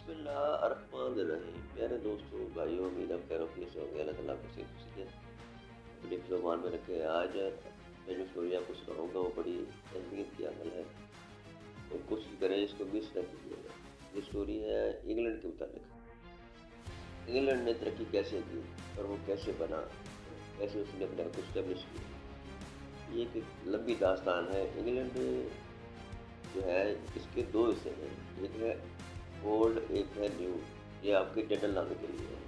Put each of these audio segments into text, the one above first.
بسم اللہ الرحمن الرحیم، پیارے دوستوں بھائیوں، امید آپ خیر وفیت سے ہوں گے۔ اللہ تعالیٰ کو صحت و صحت اپنے حفظ و امان میں رکھے۔ آج میں جو اسٹوری آپ کو سناؤں گا وہ بڑی اہمیت کی عمل ہے، اور کوشش کریں اس کو مس نہ کیجیے گا۔ یہ اسٹوری ہے انگلینڈ کے متعلق۔ انگلینڈ نے ترقی کیسے کی اور وہ کیسے بنا، کیسے اس نے اپنے آپ کو اسٹیبلش کیا، یہ ایک لمبی داستان ہے۔ انگلینڈ جو ہے اس کے دو حصے ہیں، ایک ہے اولڈ، ایک ہے نیو۔ یہ آپ کے ٹائٹل لانے کے لیے ہے۔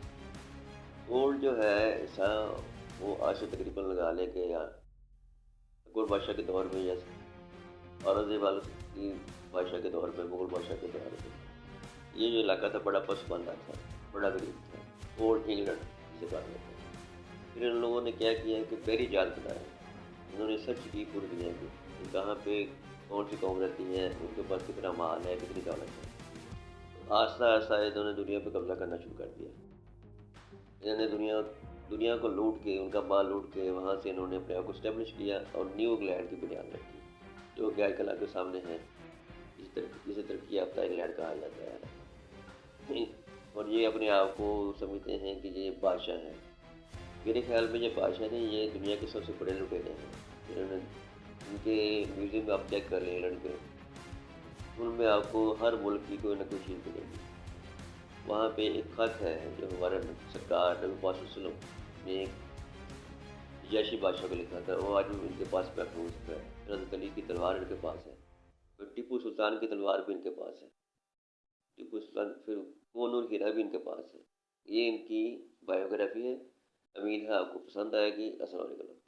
اولڈ جو ہے ایسا، وہ آج سے تقریباً لگا لیں کہ اکبر بادشاہ کے دور میں یا اورنگزیب کی بادشاہ کے دور میں، مغل بادشاہ کے دور میں یہ جو علاقہ تھا بڑا پسماندہ تھا، بڑا غریب تھا۔ اولڈ انگلینڈ جسے کہا جاتا ہے۔ پھر ان لوگوں نے کیا کیا کہ پہلی جال بنایا، انہوں نے سرچ کی پوری دنیا کی کہ کہاں پہ کون سی قوم رہتی ہے، ان کے پاس کتنا مال ہے، کتنی دولت ہے۔ آہستہ آہستہ انہوں نے دنیا پہ قبضہ کرنا شروع کر دیا۔ انہوں نے دنیا کو لوٹ کے، ان کا مال لوٹ کے، وہاں سے انہوں نے اپنے آپ کو اسٹیبلش کیا اور نیو انگلینڈ کی بنیاد رکھی، جو کہ آج کل آپ کے سامنے ہے، جسے ترقی یافتہ انگلینڈ کہا جاتا ہے۔ اور یہ اپنے آپ کو سمجھتے ہیں کہ یہ بادشاہ ہیں۔ میرے خیال میں یہ بادشاہ نہیں، یہ دنیا کے سب سے بڑے لٹیرے ہیں۔ انہوں نے ان کے میوزیم میں آپ چیک کر لیں انگلینڈ کے، ان میں آپ کو ہر ملک کی کوئی نہ کوئی چیز ملے گی۔ وہاں پہ ایک خط ہے جو ہمارے سرکار نبی پاک صلی اللہ علیہ وسلم نے ایک جیشی بادشاہ کو لکھا تھا، وہ آج بھی ان کے پاس محفوظ ہے۔ حضرت علی کی تلوار ان کے پاس ہے، اور ٹیپو سلطان کی تلوار بھی ان کے پاس ہے۔ ٹیپو سلطان پھر کوہ نور ہیرا بھی ان کے پاس ہے۔ یہ ان کی بایوگرافی ہے۔ امید ہے آپ کو پسند آئے گی۔ السلام علیکم۔